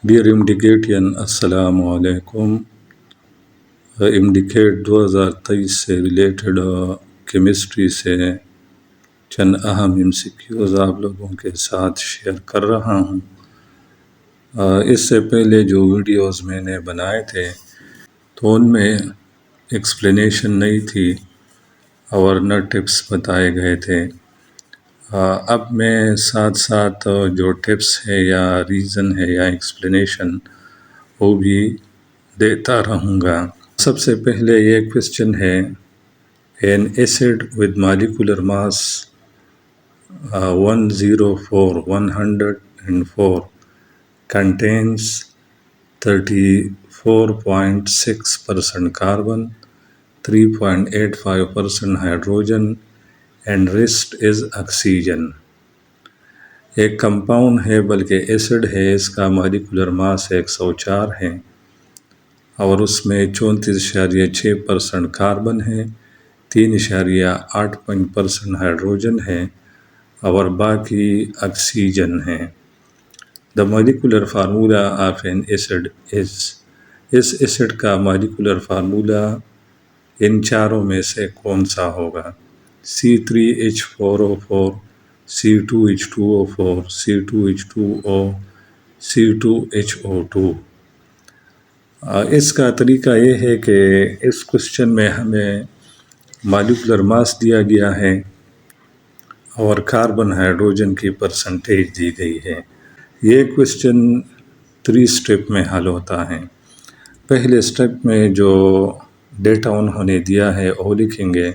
Dear امڈیکیٹین، السلام علیکم۔ امڈیکیٹ 2023 سے ریلیٹڈ کیمسٹری سے چند اہم MCQs آپ لوگوں کے ساتھ شیئر کر رہا ہوں۔ اس سے پہلے جو ویڈیوز میں نے بنائے تھے تو ان میں ایکسپلینیشن نہیں تھی اور نہ ٹپس بتائے گئے تھے۔ اب میں ساتھ ساتھ جو ٹپس ہے یا ریزن ہے یا ایکسپلینیشن وہ بھی دیتا رہوں گا۔ سب سے پہلے یہ کویسچن ہے، an acid with molecular mass 104 contains 34.6% carbon, 3.85% hydrogen and rest is oxygen۔ ایک کمپاؤنڈ ہے بلکہ ایسڈ ہے، اس کا مالیکولر ماس 104 ہے اور اس میں 34.6% کاربن ہے، 3.8% ہائیڈروجن ہے اور باقی آکسیجن ہے۔ The molecular formula of an acid is, اس ایسڈ کا مالیکولر فارمولا ان چاروں میں سے کون سا ہوگا؟ C3H4O4 C2H2O4 C2H2O C2HO2۔ اس کا طریقہ یہ ہے کہ اس کویسچن میں ہمیں مالیکولر ماس دیا گیا ہے اور کاربن ہائیڈروجن کی پرسنٹیج دی گئی ہے۔ یہ کویسچن 3 سٹیپ میں حل ہوتا ہے۔ پہلے سٹیپ میں جو ڈیٹا انہوں نے دیا ہے وہ لکھیں گے۔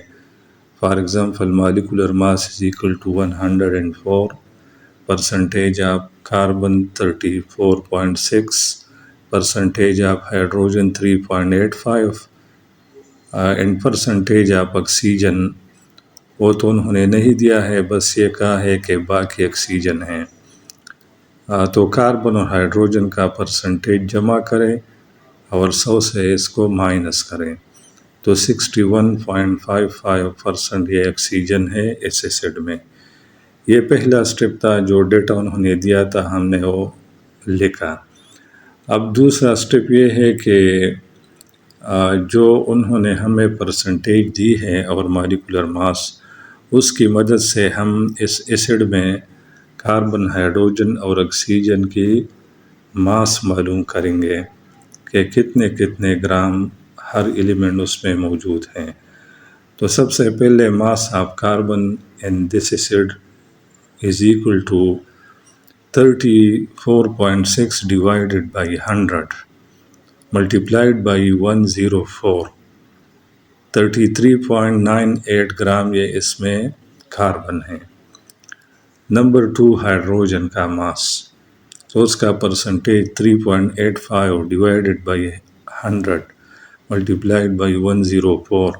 For example molecular mass is equal to 104، percentage of carbon 34.6، percentage of hydrogen 3.85 and percentage of oxygen وہ تو انہوں نے نہیں دیا ہے، بس یہ کہا ہے کہ باقی آکسیجن ہیں۔ تو کاربن اور ہائیڈروجن کا پرسنٹیج جمع کریں اور 100 سے اس کو مائنس کریں تو 61.55% یہ آکسیجن ہے اس ایسڈ میں۔ یہ پہلا سٹیپ تھا، جو ڈیٹا انہوں نے دیا تھا ہم نے وہ لکھا۔ اب دوسرا سٹیپ یہ ہے کہ جو انہوں نے ہمیں پرسنٹیج دی ہے اور مالیکولر ماس، اس کی مدد سے ہم اس ایسڈ میں کاربن، ہائیڈروجن اور آکسیجن کی ماس معلوم کریں گے کہ کتنے کتنے گرام ہر ایلیمنٹ اس میں موجود ہیں۔ تو سب سے پہلے mass of carbon in this acid is equal to 34.6 divided by 100 multiplied by 104، 33.98 gram یہ اس میں کاربن ہے۔ نمبر 2 ہائیڈروجن کا ماس، تو اس کا percentage 3.85 divided by 100 multiplied by 104،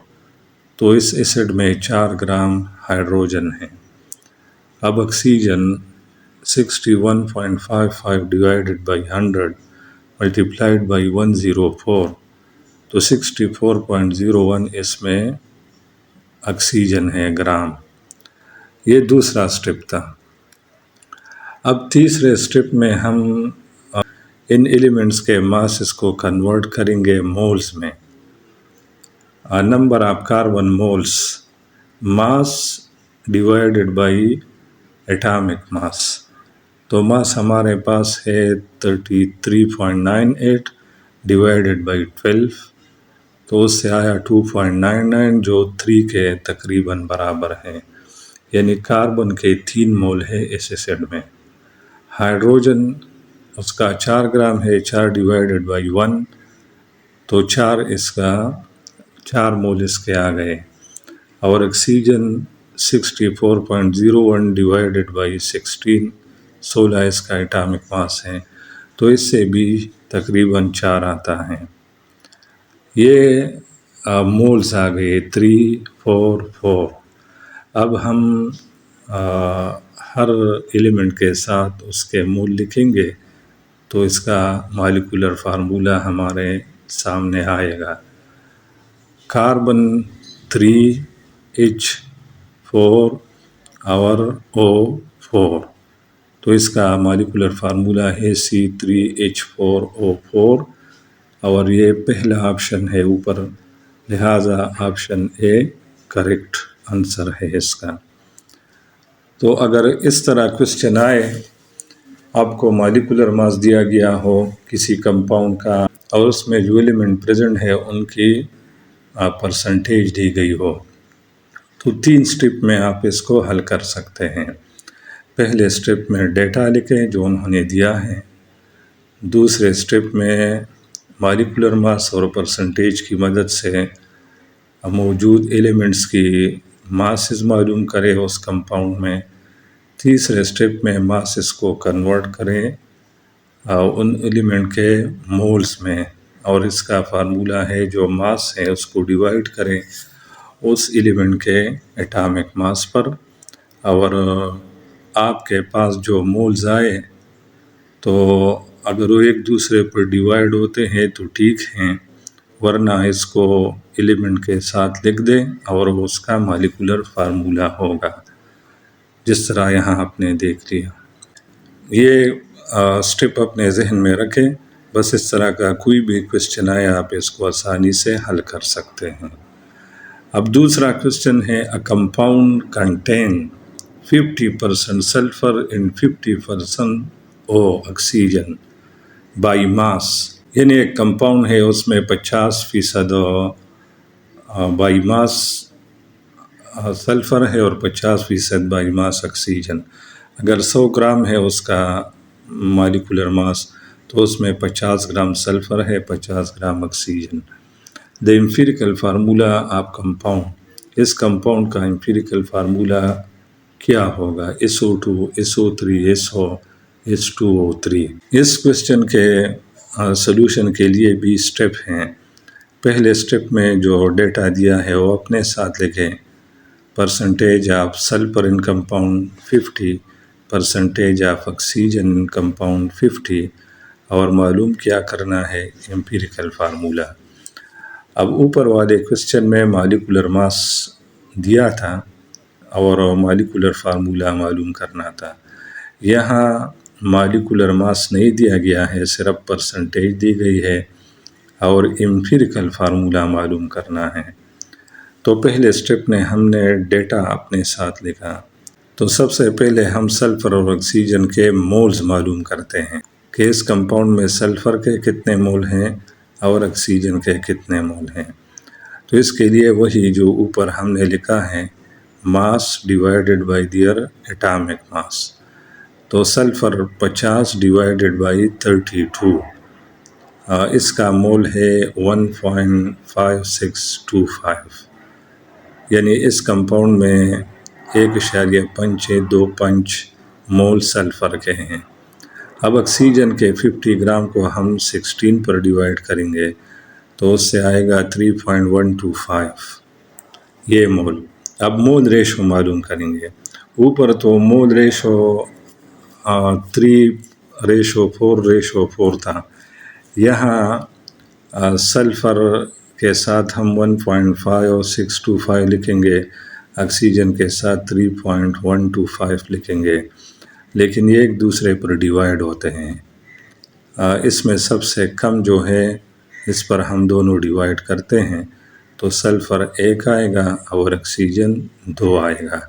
تو اس ایسڈ میں 4 گرام ہائیڈروجن ہے۔ اب oxygen 61.55 divided by 100 multiplied by 104، تو 64.01 اس میں آکسیجن ہے گرام۔ یہ دوسرا سٹیپ تھا۔ اب تیسرے سٹیپ میں ہم ان ایلیمنٹس کے ماسز کو کنورٹ کریں گے مولز میں۔ Number of carbon moles, mass divided by atomic mass, تو ماس ہمارے پاس ہے 33.98 ڈیوائڈڈ بائی 12، تو اس سے آیا 2.99 جو 3 کے تقریباً برابر ہے، یعنی کاربن کے 3 مول ہے اس ایسڈ میں۔ ہائیڈروجن اس کا 4 گرام ہے، 4 ڈیوائڈڈ بائی 1، تو 4 مول اس کے آ گئے، اور آکسیجن 64.01 ڈیوائڈڈ بائی 16 اس کا ایٹامک ماس ہے، تو اس سے بھی تقریباً 4 آتا ہے۔ یہ مولز آ گئے 3، 4، 4۔ اب ہم ہر ایلیمنٹ کے ساتھ اس کے مول لکھیں گے تو اس کا مالیکولر فارمولا ہمارے سامنے آئے گا۔ کاربن 3H4 اور O4، تو اس کا مالیکولر فارمولہ ہے C3H4O4 اور یہ پہلا آپشن ہے اوپر، لہٰذا آپشن اے کریکٹ آنسر ہے اس کا۔ تو اگر اس طرح کوشچن آئے، آپ کو مالیکولر ماس دیا گیا ہو کسی کمپاؤنڈ کا اور اس میں جو ایلیمنٹ پریزنٹ ہے ان کی پرسنٹیج دی گئی ہو، تو 3 سٹیپ میں آپ اس کو حل کر سکتے ہیں۔ پہلے سٹیپ میں ڈیٹا لکھیں جو انہوں نے دیا ہے، دوسرے سٹیپ میں مالیکولر ماس اور پرسنٹیج کی مدد سے موجود ایلیمنٹس کی ماسز معلوم کریں اس کمپاؤنڈ میں، تیسرے سٹیپ میں ماسز کو کنورٹ کریں ان ایلیمنٹ کے مولز میں، اور اس کا فارمولہ ہے جو ماس ہے اس کو ڈیوائڈ کریں اس ایلیمنٹ کے ایٹامک ماس پر، اور آپ کے پاس جو مولز آئے تو اگر وہ ایک دوسرے پر ڈیوائڈ ہوتے ہیں تو ٹھیک ہیں، ورنہ اس کو ایلیمنٹ کے ساتھ لکھ دیں اور اس کا مالیکولر فارمولہ ہوگا، جس طرح یہاں آپ نے دیکھ لیا۔ یہ سٹیپ اپنے ذہن میں رکھیں، بس اس طرح کا کوئی بھی کوشچن آئے آپ اس کو آسانی سے حل کر سکتے ہیں۔ اب دوسرا کوشچن ہے a compound contain 50% sulphur and 50% oxygen by mass, یعنی ایک کمپاؤنڈ ہے اس میں 50% بائی ماس سلفر ہے اور 50% بائی ماس آکسیجن۔ اگر 100 گرام ہے اس کا مالیکولر ماس تو اس میں 50 گرام سلفر ہے، 50 gram oxygen. The empirical formula of compound, اس کمپاؤنڈ کا امپیریکل فارمولہ کیا ہوگا؟ SO2 SO3 SO H2O3۔ اس کوشچن کے سلوشن کے لیے بھی سٹیپ ہیں۔ پہلے سٹیپ میں جو ڈیٹا دیا ہے وہ اپنے ساتھ لکھیں، percentage of sulphur in compound 50، percentage of oxygen in compound 50، اور معلوم کیا کرنا ہے امپیریکل فارمولہ۔ اب اوپر والے کوشچن میں مالیکولر ماس دیا تھا اور مالیکولر فارمولہ معلوم کرنا تھا، یہاں مالیکولر ماس نہیں دیا گیا ہے، صرف پرسنٹیج دی گئی ہے اور امپیریکل فارمولہ معلوم کرنا ہے۔ تو پہلے سٹیپ میں ہم نے ڈیٹا اپنے ساتھ لکھا، تو سب سے پہلے ہم سلفر اور آکسیجن کے مولز معلوم کرتے ہیں کہ اس کمپاؤنڈ میں سلفر کے کتنے مول ہیں اور آکسیجن کے کتنے مول ہیں۔ تو اس کے لیے وہی جو اوپر ہم نے لکھا ہے، ماس divided by their atomic mass, تو سلفر 50 ڈیوائیڈڈ بائی 32، اس کا مول ہے 1.5625، یعنی اس کمپاؤنڈ میں 1.525 مول سلفر کے ہیں۔ اب آکسیجن کے 50 گرام کو ہم 16 پر ڈیوائیڈ کریں گے تو اس سے آئے گا 3.125 یہ مول۔ اب مول ریشو معلوم کریں گے، اوپر تو مول ریشو 3:4:4 تھا، یہاں سلفر کے ساتھ ہم 1.5625 لکھیں گے، آکسیجن کے ساتھ 3.125 لکھیں گے، لیکن یہ ایک دوسرے پر ڈیوائیڈ ہوتے ہیں۔ اس میں سب سے کم جو ہے اس پر ہم دونوں ڈیوائیڈ کرتے ہیں تو سلفر 1 آئے گا اور آکسیجن 2 آئے گا،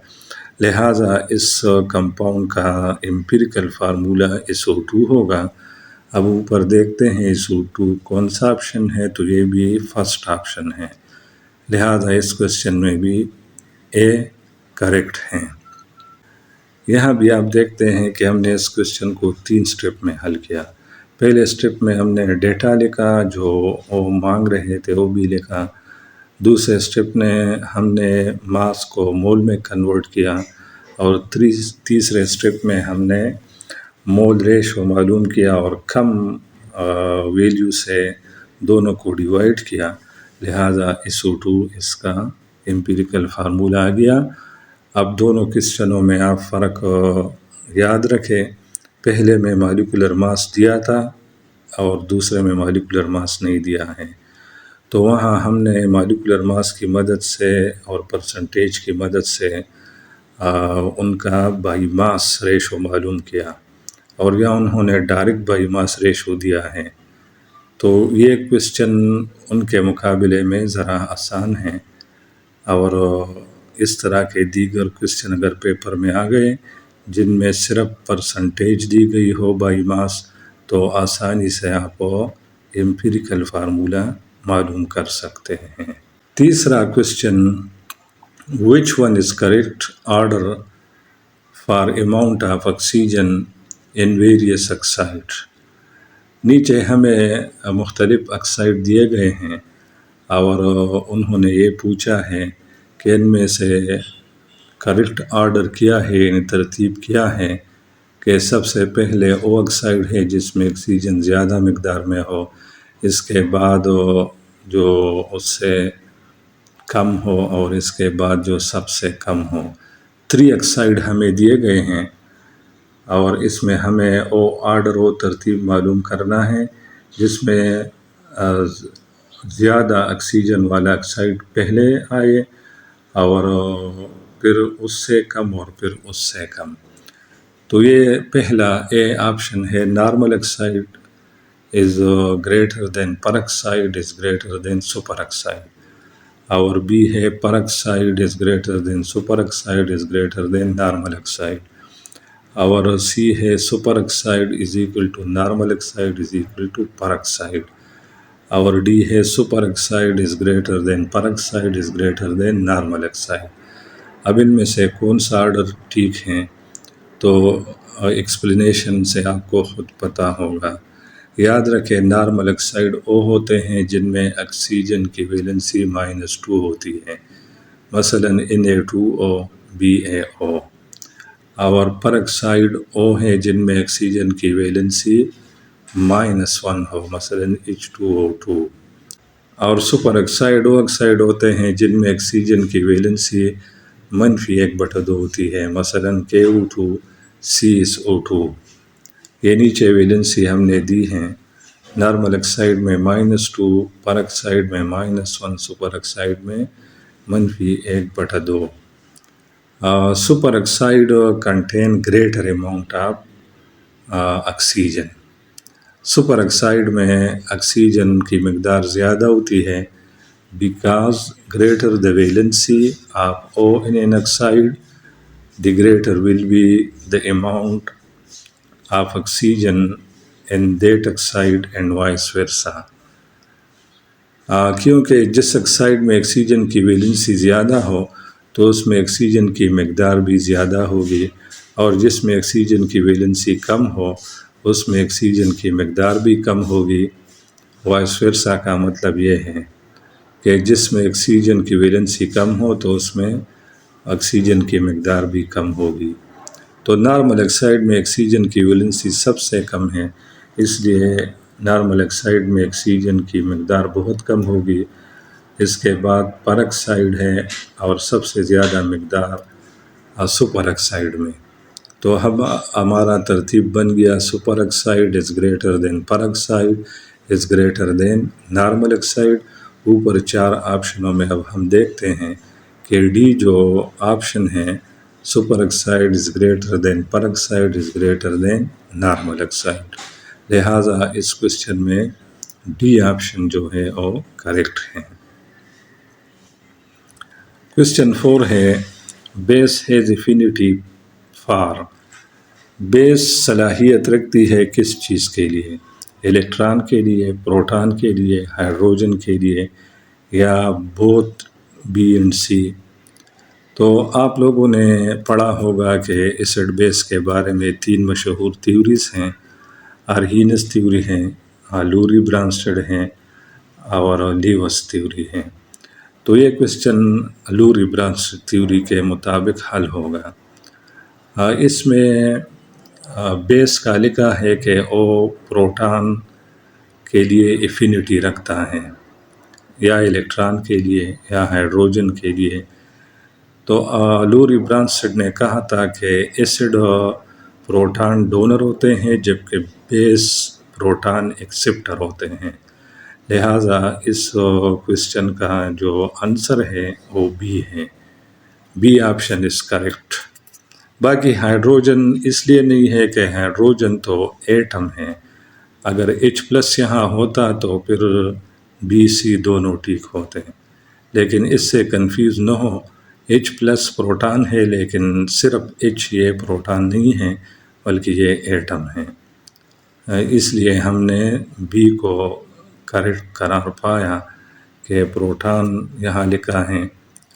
لہٰذا اس کمپاؤنڈ کا امپیریکل فارمولہ SO2 ہوگا۔ اب اوپر دیکھتے ہیں SO2 کون سا آپشن ہے، تو یہ بھی فرسٹ آپشن ہے، لہٰذا اس کوشچن میں بھی اے کریکٹ ہیں۔ یہاں بھی آپ دیکھتے ہیں کہ ہم نے اس کوشچن کو 3 سٹیپ میں حل کیا۔ پہلے سٹیپ میں ہم نے ڈیٹا لکھا، جو وہ مانگ رہے تھے وہ بھی لکھا، دوسرے سٹیپ میں ہم نے ماس کو مول میں کنورٹ کیا، اور تیسرے سٹیپ میں ہم نے مول ریشو معلوم کیا اور کم ویلیو سے دونوں کو ڈیوائیڈ کیا، لہٰذا SO2 اس کا امپیریکل فارمولہ آ گیا۔ اب دونوں کوشچنوں میں آپ فرق یاد رکھیں، پہلے میں مالیکولر ماس دیا تھا اور دوسرے میں مالیکولر ماس نہیں دیا ہے، تو وہاں ہم نے مالیکولر ماس کی مدد سے اور پرسنٹیج کی مدد سے ان کا بائی ماس ریشو معلوم کیا۔ اور یا انہوں نے ڈائریکٹ بائی ماس ریشو دیا ہے. تو یہ کویسچن ان کے مقابلے میں ذرا آسان ہیں، اور اس طرح کے دیگر کویسچن اگر پیپر میں آ گئے جن میں صرف پرسنٹیج دی گئی ہو بائی ماس، تو آسانی سے آپ امپیریکل فارمولا معلوم کر سکتے ہیں. تیسرا question, which one is correct order for amount of oxygen in various oxide. نیچے ہمیں مختلف آکسائڈ دیے گئے ہیں اور انہوں نے یہ پوچھا ہے کہ ان میں سے کریکٹ آرڈر کیا ہے، یعنی ترتیب کیا ہے، کہ سب سے پہلے وہ آکسائڈ ہے جس میں آکسیجن زیادہ مقدار میں ہو، اس کے بعد جو اس سے کم ہو، اور اس کے بعد جو سب سے کم ہو. 3 آکسائڈ ہمیں دیے گئے ہیں اور اس میں ہمیں وہ آرڈر و ترتیب معلوم کرنا ہے جس میں زیادہ آکسیجن والا آکسائڈ پہلے آئے اور پھر اس سے کم اور پھر اس سے کم. تو یہ پہلا اے آپشن ہے، normal oxide is greater than peroxide is greater than superoxide, اور بی ہے peroxide is greater than superoxide is greater than normal oxide, اور سی ہے superoxide is equal to normal oxide is equal to peroxide, اور D ہے superoxide is greater than peroxide is greater than normal oxide. اب ان میں سے کون سا آرڈر ٹھیک ہیں تو ایکسپلینیشن سے آپ کو خود پتہ ہوگا. یاد رکھیں نارمل آکسائڈ وہ ہوتے ہیں جن میں آکسیجن کی ویلنسی -2 ہوتی ہے، مثلا Na2O BaO، اور پر آکسائڈ وہ ہیں جن میں آکسیجن کی ویلنسی -1 ہو، مثلا H2O2، اور سپر آکسائڈ وہ آکسائڈ ہوتے ہیں جن میں آکسیجن کی ویلنسی -1/2 ہوتی ہے، مثلا KO2CSO2. یہ نیچے ویلنسی ہم نے دی ہیں، نارمل آکسائڈ میں -2، پر آکسائڈ میں -1، سپر آکسائڈ میں -1/2. Super oxide contain greater amount of oxygen. Super oxide میں آکسیجن کی مقدار زیادہ ہوتی ہے، because greater the valency of O in an oxide, the greater will be the amount of oxygen in that oxide and vice versa. کیونکہ جس oxide میں oxygen کی ویلنسی زیادہ ہو تو اس میں آکسیجن کی مقدار بھی زیادہ ہوگی، اور جس میں آکسیجن کی ویلنسی کم ہو اس میں آکسیجن کی مقدار بھی کم ہوگی. وائس ورثہ کا مطلب یہ ہے کہ جس میں آکسیجن کی ویلنسی کم ہو تو اس میں آکسیجن کی مقدار بھی کم ہوگی. تو نارمل آکسائڈ میں آکسیجن کی ویلنسی سب سے کم ہے، اس لیے نارمل آکسائڈ میں آکسیجن کی مقدار بہت کم ہوگی. اس کے بعد پر آکسائڈ ہے اور سب سے زیادہ مقدار سپر آکسائڈ میں. تو ہمارا ترتیب بن گیا، super oxide is greater than peroxide is greater than normal oxide. اوپر 4 آپشنوں میں اب ہم دیکھتے ہیں کہ ڈی جو آپشن ہے، superoxide is greater than peroxide is greater than normal oxide, لہٰذا اس کویسچن میں ڈی آپشن جو ہے وہ کریکٹ ہے. کویسچن 4 ہے، بیس ہیز ایفینٹی فار. بیس صلاحیت رکھتی ہے کس چیز کے لیے؟ الیکٹران کے لیے، پروٹان کے لیے، ہائیڈروجن کے لیے، یا بوتھ بی اینڈ سی؟ تو آپ لوگوں نے پڑھا ہوگا کہ ایسڈ بیس کے بارے میں 3 مشہور تھیوریز ہیں، آرہینس تھیوری ہیں، لوری برانسٹڈ ہیں، اور لیوس تھیوری ہیں. تو یہ کویسچن لوری برانسٹڈ تھیوری کے مطابق حل ہوگا. اس میں بیس کا لکھا ہے کہ وہ پروٹان کے لیے ایفینٹی رکھتا ہے، یا الیکٹران کے لیے، یا ہائیڈروجن کے لیے. تو لوری برانسٹڈ نے کہا تھا کہ ایسڈ پروٹان ڈونر ہوتے ہیں جبکہ بیس پروٹان ایکسیپٹر ہوتے ہیں، لہٰذا اس کویسچن کا جو آنسر ہے وہ بی ہے. B option is correct. باقی ہائیڈروجن اس لیے نہیں ہے کہ ہائیڈروجن تو ایٹم ہے، اگر H+ یہاں ہوتا تو پھر B C دونوں ٹھیک ہوتے ہیں، لیکن اس سے کنفیوز نہ ہو، H+ پروٹان ہے لیکن صرف H یہ پروٹان نہیں ہے بلکہ یہ ایٹم ہے، اس لیے ہم نے B کو کریکٹ قرار پایا کہ پروٹان یہاں لکھا ہے،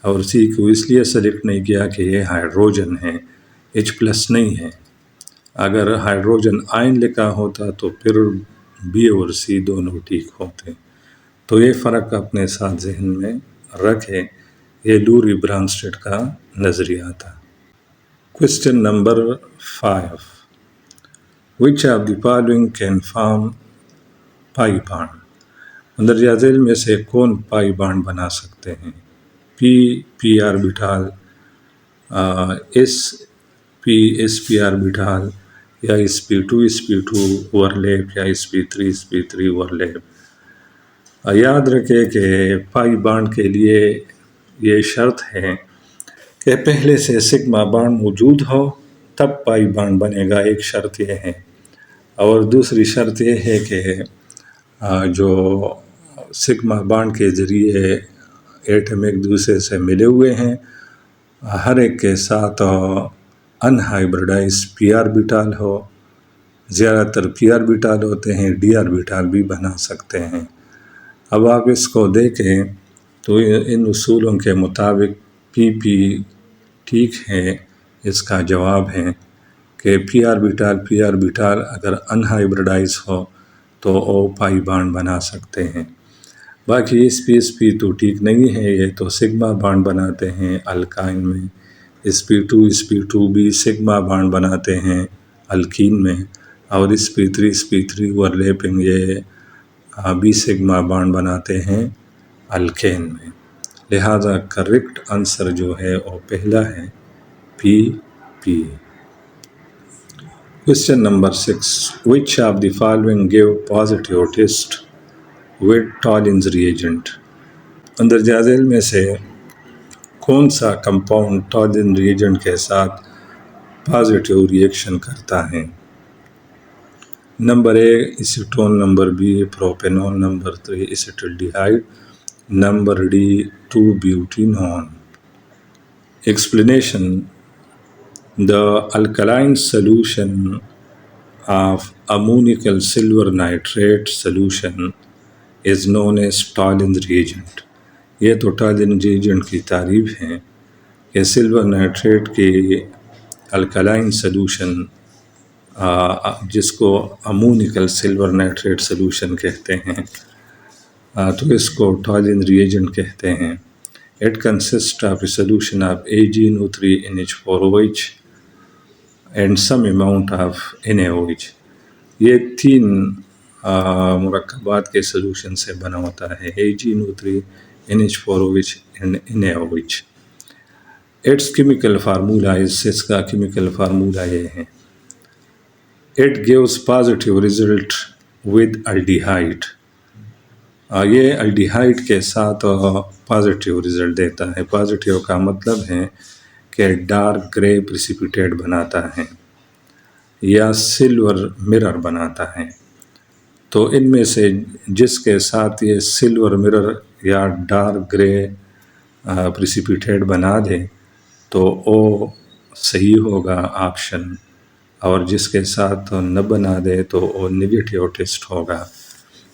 اور C کو اس لیے سلیکٹ نہیں کیا کہ یہ ہائیڈروجن ہے، H+ نہیں ہے۔ اگر ہائیڈروجن آئن لکھا ہوتا تو پھر B اور C دونوں ٹھیک ہوتے۔ تو یہ فرق اپنے ساتھ ذہن میں رکھے، یہ لوری برانسٹیڈ کا نظریہ تھا۔ Question number 5. Which of the following can form pi bond؟ مندرجہ ذیل میں سے کون پائی بانڈ بنا سکتے ہیں؟ P آربیٹال، S آربیٹال، یا sp2 اوورلیپ، یا sp3 اوورلیپ۔ یاد رکھے کہ پائی بانڈ کے لیے یہ شرط ہے کہ پہلے سے سگما بانڈ موجود ہو تب پائی بانڈ بنے گا، ایک شرط یہ ہے، اور دوسری شرط یہ ہے کہ جو سگما بانڈ کے ذریعے ایٹم ایک دوسرے سے ملے ہوئے ہیں، ہر ایک کے ساتھ ان ہائبرڈائز پی آربیٹال ہو، زیادہ تر پی آربیٹال ہوتے ہیں، ڈی آربیٹال بھی بنا سکتے ہیں۔ اب آپ اس کو دیکھیں تو ان اصولوں کے مطابق پی ٹھیک ہے، اس کا جواب ہے کہ پی آربیٹال اگر ان ہائبرڈائز ہو تو او پائی بانڈ بنا سکتے ہیں۔ باقی sp تو ٹھیک نہیں ہے، یہ تو سگما بانڈ بناتے ہیں الکائن میں، sp2 بھی سگما بانڈ بناتے ہیں الکین میں، اور sp3 اوورلیپنگ یہ بھی سگما بانڈ بناتے ہیں الکین میں۔ لہذا کریکٹ آنسر جو ہے وہ پہلا ہے پی۔ Question number 6. Which of the following give positive test with Tollens reagent؟ مندرجہ ذیل میں سے کون سا کمپاؤنڈ ٹالن ریجنٹ کے ساتھ پازیٹیو ریئیکشن کرتا ہے؟ Number A acetone, number B propanone, number 3 acetaldehyde, number D 2-بیوٹینون۔ Explanation: The alkaline solution of ammonical silver nitrate solution is known as Tollens reagent۔ یہ تو ٹالن ریجنٹ کی تعریف ہے کہ سلور نائٹریٹ کی الکلائن سلوشن، جس کو امونیکل سلور نائٹریٹ سلوشن کہتے ہیں، تو اس کو ٹالن ریجنٹ کہتے ہیں۔ It consists of a solution of AgNO3NH4OH and some amount of NaOH۔ یہ تین مرکبات کے سلوشن سے بنا ہوتا ہے، AgNO3NH4OH and NaOH۔ Its chemical formula اس کا chemical formula یہ ہے: It gives positive result with aldehyde۔ یہ الڈیہائڈ کے ساتھ پازیٹیو رزلٹ دیتا ہے۔ پازیٹیو کا مطلب ہے کہ ڈارک گرے پریسیپیٹیٹ بناتا ہے یا سلور مرر بناتا ہے۔ تو ان میں سے جس کے ساتھ یہ سلور مرر یا ڈارک گرے پریسیپیٹیٹ بنا دے تو وہ صحیح ہوگا آپشن، اور جس کے ساتھ نہ بنا دے تو وہ نگیٹیو ٹیسٹ ہوگا۔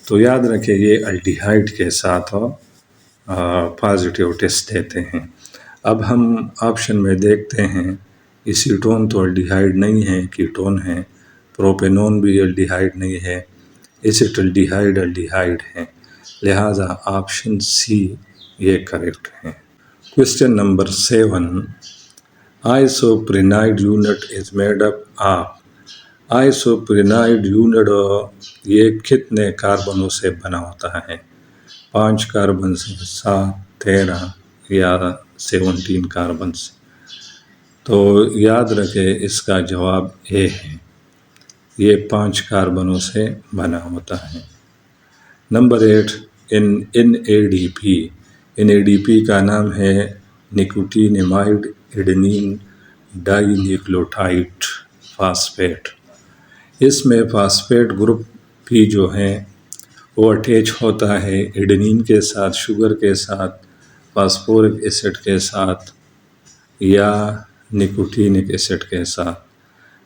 تو یاد رکھیں یہ الڈیہائڈ کے ساتھ پازیٹیو ٹیسٹ دیتے ہیں۔ اب ہم آپشن میں دیکھتے ہیں، ایسیٹون تو الڈیہائڈ نہیں ہے، کیٹون ہے، پروپینون بھی الڈیہائڈ نہیں ہے، ایسیٹلڈیہائڈ الڈیہائڈ ہے، لہٰذا آپشن سی یہ کریکٹ ہے۔ Question number 7. Isoprenide unit is made up of۔ Isoprenoid unit یہ کتنے کاربنوں سے بنا ہوتا ہے؟ 5 کاربن سے، 7، 13 یا 17 کاربن سے؟ تو یاد رکھے اس کا جواب اے ہے، یہ 5 کاربنوں سے بنا ہوتا ہے۔ Number 8 NADP۔ NADP کا نام ہے نکوٹینیمائڈ ایڈنین ڈائی نیوکلیوٹائڈ فاسفیٹ. اس میں فاسفیٹ گروپ بھی جو ہے وہ اٹیچ ہوتا ہے ایڈنین کے ساتھ، شوگر کے ساتھ، فاسفورک ایسڈ کے ساتھ یا نکوٹینک ایسڈ کے ساتھ.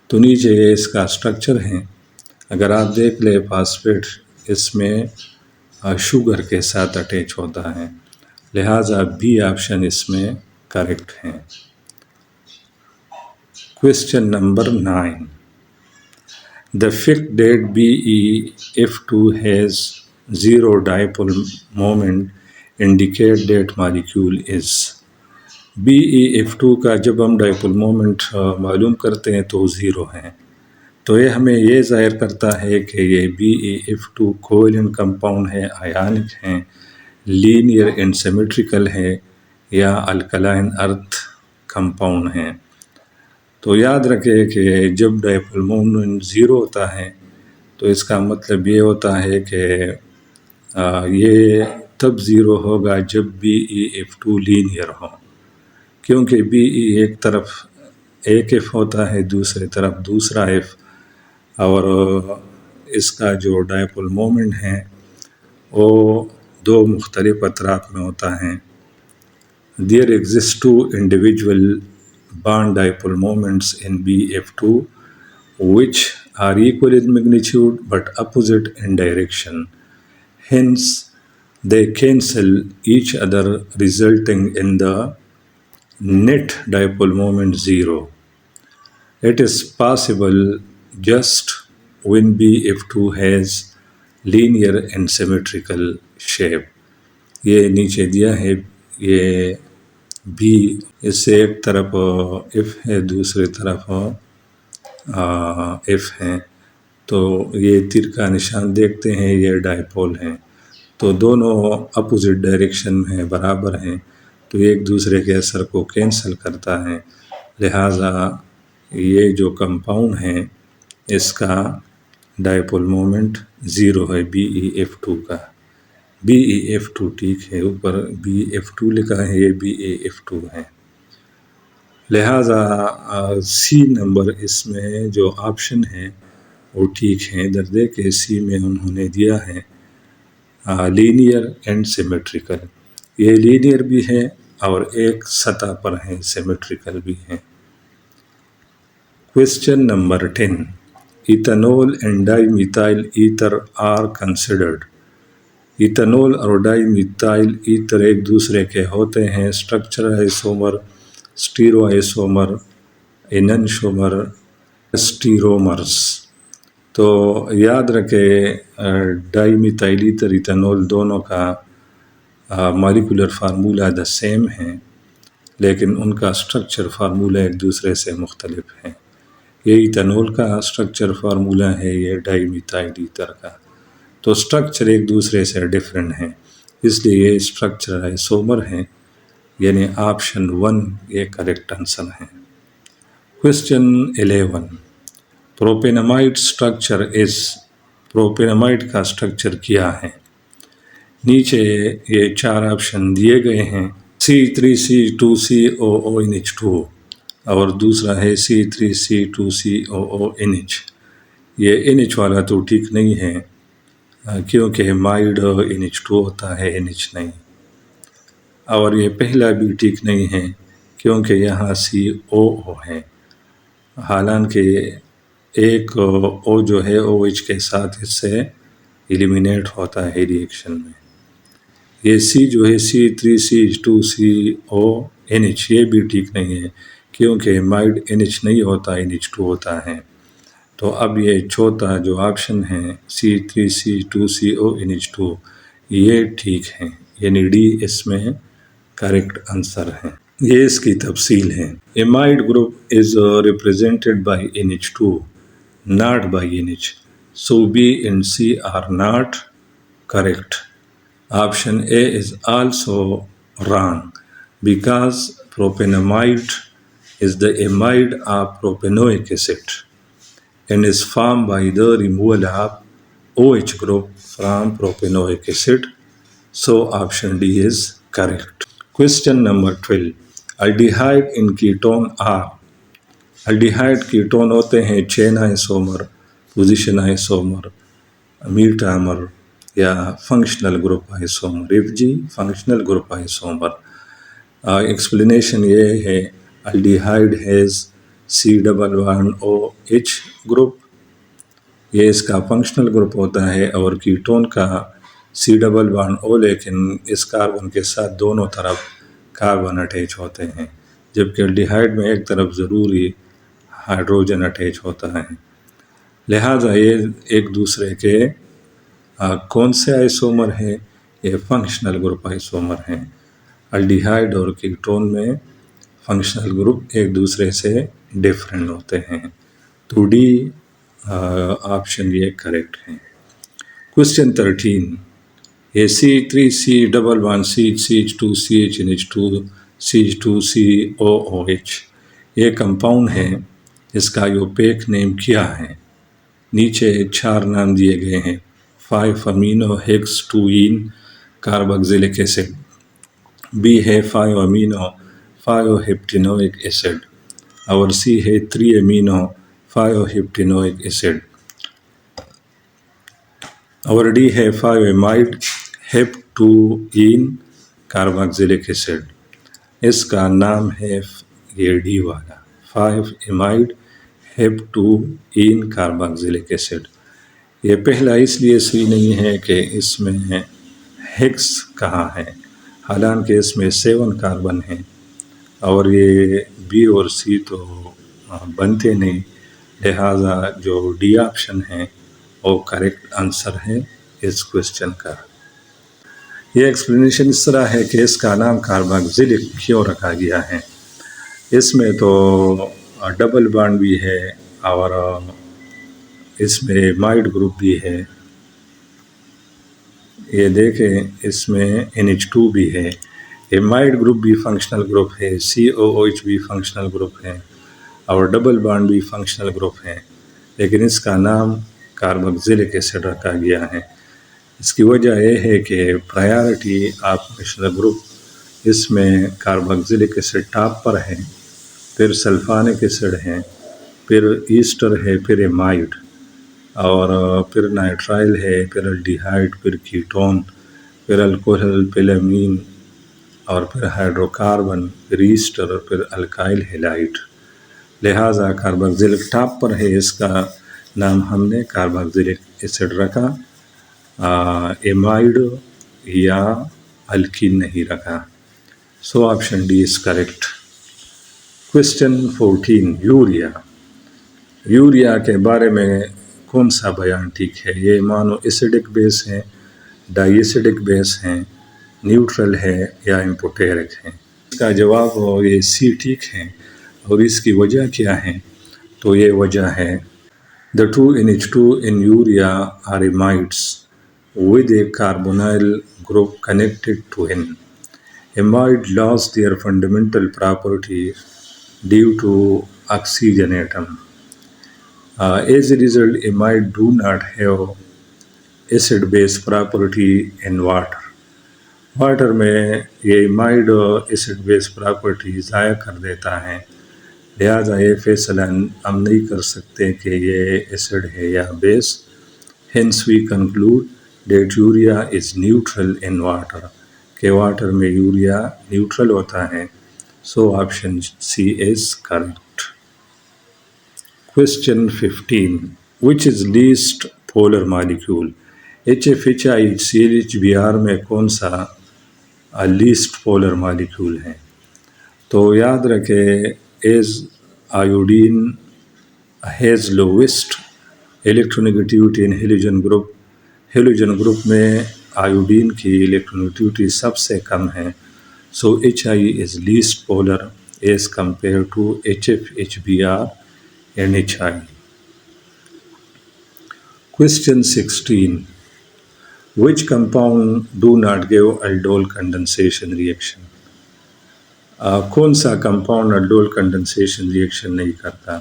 تو نیچے یہ اس کا اسٹرکچر ہے. اگر آپ دیکھ لیں فاسفیٹ اس میں شوگر کے ساتھ اٹیچ ہوتا ہے، لہٰذا بی آپشن اس میں کریکٹ ہے. Question number 9. The fixed date BeF2 has zero dipole moment indicate that molecule is. BeF2 کا جب ہم ڈائپول مومنٹ معلوم کرتے ہیں تو زیرو ہے، تو یہ ہمیں یہ ظاہر کرتا ہے کہ یہ BeF2 کوویلنٹ کمپاؤنڈ ہے، آیانک ہیں، لینئر اینڈ سیمیٹریکل ہے یا الکلائن ارتھ کمپاؤنڈ ہیں. تو یاد رکھے کہ جب ڈائپول مومنٹ زیرو ہوتا ہے تو اس کا مطلب یہ ہوتا ہے کہ یہ تب زیرو ہوگا جب BeF2 لینئر ہو، کیونکہ Be ایک طرف ایک ایف ہوتا ہے، دوسری طرف دوسرا ایف، اور اس کا جو ڈائپول مومنٹ ہے وہ دو مختلف اطراف میں ہوتا ہے. There exist two individual bond dipole moments in BeF2 which are equal in magnitude but opposite in direction. Hence, they cancel each other resulting in the net dipole moment zero. It is possible just when BeF2 has linear and symmetrical shape. یہ نیچے دیا ہے، یہ be اس سے ایک طرف F ہے، دوسری طرف ایف ہے، تو یہ تیر کا نشان دیکھتے ہیں، یہ ڈائپول ہیں، تو دونوں اپوزٹ ڈائریکشن میں برابر ہیں، تو ایک دوسرے کے اثر کو کینسل کرتا ہے. لہٰذا یہ جو کمپاؤنڈ ہے اس کا ڈائپول مومنٹ زیرو ہے BeF2 کا. BeF2 ٹھیک ہے، اوپر BeF2 لکھا ہے، یہ BeF2 ہے. لہٰذا سی نمبر اس میں جو آپشن ہے وہ ٹھیک ہے. درجے کے سی میں انہوں نے دیا ہے لینئر اینڈ سیمیٹریکل. یہ لینئر بھی ہے اور ایک سطح پر ہے، سیمیٹریکل بھی ہے. Question number 10. Ethanol and dimethyl ether are considered. Ethanol اور ڈائی میتھائل ایتھر ایک دوسرے کے ہوتے ہیں اسٹرکچر آئسومر، اسٹیرو آئسومر، اننشومر، اسٹیرومرز. تو یاد رکھے ڈائی میتھائل ایتھر ایتھنول دونوں کا مالیکولر فارمولہ دا سیم ہے، لیکن ان کا اسٹرکچر فارمولہ ایک دوسرے سے مختلف ہے. یہ ایتھنول کا اسٹرکچر فارمولہ ہے، یہ ڈائی میتھائل ایتھر کا، تو اسٹرکچر ایک دوسرے سے ڈیفرنٹ ہیں، اس لیے یہ اسٹرکچر آئسومر ہیں، یعنی آپشن 1 یہ کریکٹ آنسر ہے. Question 11. Propanamide structure is. Propanamide کا اسٹرکچر کیا ہے؟ نیچے یہ 4 آپشن دیے گئے ہیں. C3C2COONH2 اور دوسرا ہے C3C2COONH. یہ NH والا تو ٹھیک نہیں ہے کیونکہ مائڈ NH2 ہوتا ہے، NH نہیں. اور یہ پہلا بھی ٹھیک نہیں ہے کیونکہ یہاں COO ہے، حالانکہ ایک O جو ہے OH کے ساتھ اس سے ایلیمینیٹ ہوتا ہے ریئیکشن میں. یہ C جو ہے C3C2CONH یہ بھی ٹھیک نہیں ہے کیونکہ مائڈ NH نہیں ہوتا، NH2 ہوتا ہے. تو اب یہ چوتھا جو آپشن ہے C3C2CONH2 یہ ٹھیک ہے، یعنی ڈی اس میں کریکٹ آنسر ہے. یہ اس کی تفصیل ہے. Amide group is represented by NH2 not by NH, so B and C are not correct. Option A is also wrong because propanamide is the amide of propanoic acid and is formed by the removal of OH group from propanoic acid. So option D is correct. Question number 12. Aldehyde and ketone are. Aldehyde ketone ہوتے ہیں chain isomer, position isomer, metamer یا functional group isomer, F G functional group isomer. Explanation یہ ہے الڈیہائڈ has COOH group, یہ اس کا functional group ہوتا ہے، اور کیٹون کا COO، لیکن اس کاربن کے ساتھ دونوں طرف کاربن اٹیچ ہوتے ہیں، جبکہ الڈیہائڈ میں ایک طرف ضروری ہائیڈروجن اٹیچ ہوتا ہے۔ لہٰذا یہ ایک دوسرے کے کون سے آئسومر ہیں؟ یہ فنکشنل گروپ آئسومر ہیں۔ الڈیہائڈ اور کیٹون میں فنکشنل گروپ ایک دوسرے سے ڈیفرنٹ ہوتے ہیں۔ تو ڈی آپشن یہ کریکٹ ہے۔ کوسچن 13، یہ C3C11CH2CH NH2CH2COOH یہ کمپاؤنڈ ہے، اس کا اوپیک نیم کیا ہے؟ نیچے 4 نام دیے گئے ہیں: 5 امینو ہیکس 2 کارباکسیلک ایسڈ، B ہے 5 امینو 5 ہیپٹینوئک ایسڈ، اور C ہے 3 امینو 5 ہیپٹینوئک ایسڈ، اور D ہے 5 امائڈ ہیپ 2 کارباکسیلک ایسڈ۔ اس کا نام ہے یہ ڈی والا 5 امائڈ ہیپ 2 کارباکسیلک ایسڈ۔ یہ پہلا اس لیے صحیح نہیں ہے کہ اس میں ہیکس کہاں ہے، حالانکہ اس میں 7 کاربن ہیں، اور یہ بی اور سی تو بنتے نہیں، لہٰذا جو ڈی آپشن ہے وہ کریکٹ آنسر ہے اس کوسچن کا۔ یہ ایکسپلینیشن اس طرح ہے کہ اس کا نام کارباکسیلک کیوں رکھا گیا ہے۔ اس میں تو ڈبل بانڈ بھی ہے، اور اس میں مائڈ گروپ بھی ہے، یہ دیکھیں اس میں NH2 بھی ہے، یہ مائڈ گروپ بھی فنکشنل گروپ ہے، COOH بھی فنکشنل گروپ ہے، اور ڈبل بانڈ بھی فنکشنل گروپ ہے، لیکن اس کا نام کارباکسیلک ایسڈ رکھا گیا ہے۔ اس کی وجہ یہ ہے کہ پرائیورٹی آف فنکشنل گروپ، اس میں کارباکسیلک ایسڈ ٹاپ پر ہے، پھر سلفانک ایسڈ ہے، پھر ایسٹر ہے، پھر ایمائڈ، اور پھر نائٹرائل ہے، پھر الڈیہائڈ، پھر کیٹون، پھر الکوہل، پھر امین، اور پھر ہائیڈرو کاربن، پھر ایسٹر، اور پھر الکائل ہیلائڈ۔ لہٰذا کارباکسیلک ٹاپ پر ہے، اس کا نام ہم نے کارباکسیلک ایسڈ رکھا، ایمائڈ یا الکین نہیں رکھا۔ So option D is correct. Question 14، urea. Urea کے بارے میں کون سا بیان ٹھیک ہے؟ یہ مانو ایسیڈک بیس ہے، ڈائی ایسیڈک بیس ہیں، نیوٹرل ہے یا امپوٹیرک ہے؟ اس کا جواب ہو یہ سی ٹھیک ہے، اور اس کی وجہ کیا ہے؟ تو یہ وجہ ہے The 2 NH2 in urea are amides with a carbonyl group connected to N. Amide lost their fundamental property due to oxygen atom. As a result, amide do not have acid-base property in water. Water میں یہ امائڈ acid بیس property ضائع کر دیتا ہے، لہٰذا یہ فیصلہ ہم نہیں کر سکتے کہ یہ ایسڈ ہے یا بیس۔ Hence we conclude that urea is neutral in water، کہ واٹر میں یوریا نیوٹرل ہوتا ہے۔ So option C is correct. Question 15، which is least polar molecule؟ HFHICl میں کون سا لیسٹ پولر مالیکول ہے؟ تو یاد رکھے as iodine has lowest electronegativity in halogen group, halogen group میں آیوڈین کی الیکٹرونیگیٹیوٹی سب سے کم ہے، so HI is least polar as compare to HF and HI۔ Question 16، which compound do not give aldol condensation reaction؟ کون سا compound الڈول condensation reaction نہیں کرتا؟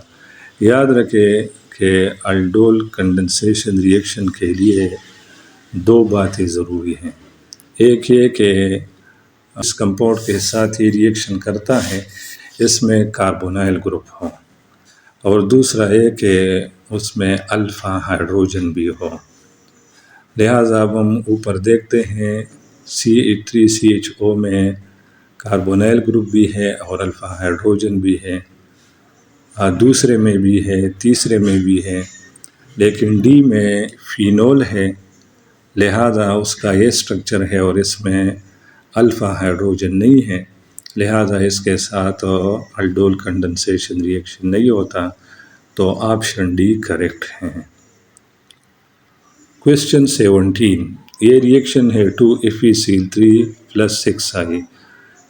یاد رکھے کہ الڈول کنڈنسیشن ریئیکشن کے لیے 2 باتیں ضروری ہیں۔ ایک یہ کہ اس کمپاؤنڈ کے ساتھ ہی ریئیکشن کرتا ہے اس میں کاربونائل گروپ ہوں، اور دوسرا ہے کہ اس میں الفا ہائیڈروجن بھی ہو۔ لہٰذا اب ہم اوپر دیکھتے ہیں CH3CHO میں کاربونائل گروپ بھی ہے اور الفا ہائیڈروجن بھی ہے، دوسرے میں بھی ہے، تیسرے میں بھی ہے، لیکن ڈی میں فینول ہے، لہذا اس کا یہ سٹرکچر ہے اور اس میں الفا ہائیڈروجن نہیں ہے، لہذا اس کے ساتھ الڈول کنڈنسیشن ریئیکشن نہیں ہوتا، تو آپشن ڈی کریکٹ ہے۔ کویسچن 17، یہ ریئیکشن ہے 2FeCl3+6I،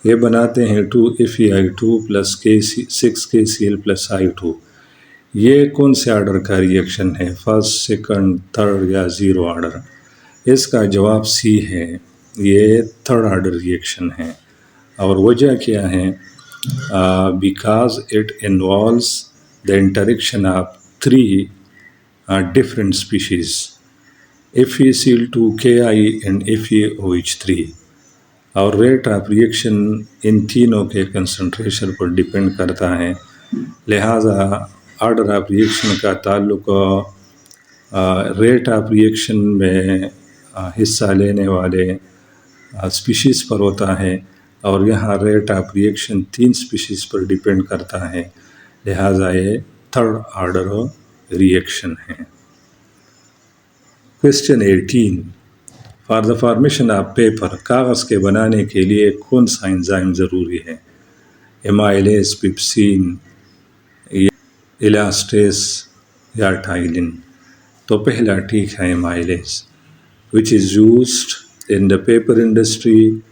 یہ بناتے ہیں 2FeI2+6KCl+I2، یہ کون سے آرڈر کا ریئیکشن ہے؟ فرسٹ، سیکنڈ، تھرڈ یا زیرو آرڈر؟ اس کا جواب سی ہے، یہ تھرڈ آرڈر ریئیکشن ہے۔ اور وجہ کیا ہے؟ Because it involves the interaction of 3 different species FeCl2Ki and FeOH3، اور ریٹ آف ریئیکشن ان تینوں کے کنسنٹریشن پر ڈیپینڈ کرتا ہے، لہٰذا آرڈر آف ریئیکشن کا تعلق ریٹ آف ریئیکشن میں حصہ لینے والے اسپیشیز پر ہوتا ہے، اور یہاں rate of reaction 3 species per depend کرتا ہے، لہٰذا یہ تھرڈ آرڈر ریئیکشن ہے۔ Question 18، for the formation of paper, کاغذ کے بنانے کے لیے کون سا انزائم ضروری ہے؟ ایمائلیز، پیپسین، الاسٹیز یا ٹائلن؟ تو پہلا ٹھیک ہے ایمائلیز، which is used in the paper industry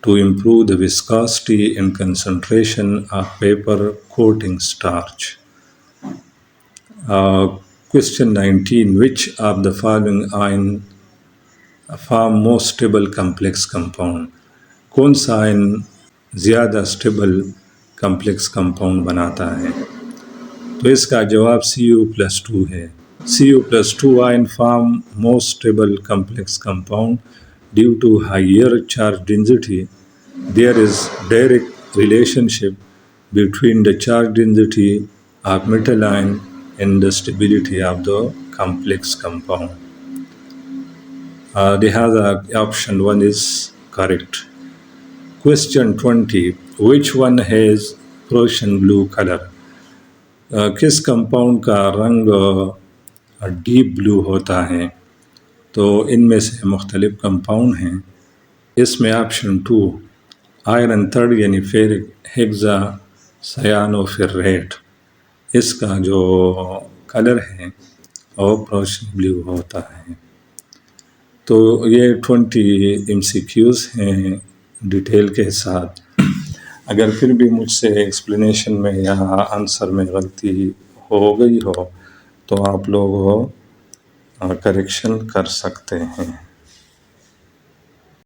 to improve the viscosity and concentration of paper coating starch. Question 19، which of the following ion form most stable complex compound؟ کون سا آئن زیادہ اسٹیبل کمپلیکس کمپاؤنڈ بناتا ہے؟ تو اس کا جواب Cu+2 ہے۔ Cu+2 ion form most stable complex compound due to higher charge density. There is direct relationship between the charge density of metal ion and the stability of the complex compound. لہذا option 1 is correct. Question 20، which one has Prussian blue color؟ کس compound کا رنگ deep بلو ہوتا ہے؟ تو ان میں سے مختلف کمپاؤنڈ ہیں، اس میں آپشن 2 آئرن تھرڈ یعنی فیرک ہیگزا سیانوفیریٹ، اس کا جو کلر ہے وہ پروشن بلیو ہوتا ہے۔ تو یہ 20 MCQs ہیں ڈیٹیل کے ساتھ۔ اگر پھر بھی مجھ سے ایکسپلینیشن میں یا آنسر میں غلطی ہو گئی ہو تو آپ لوگ کریکشن کر سکتے ہیں۔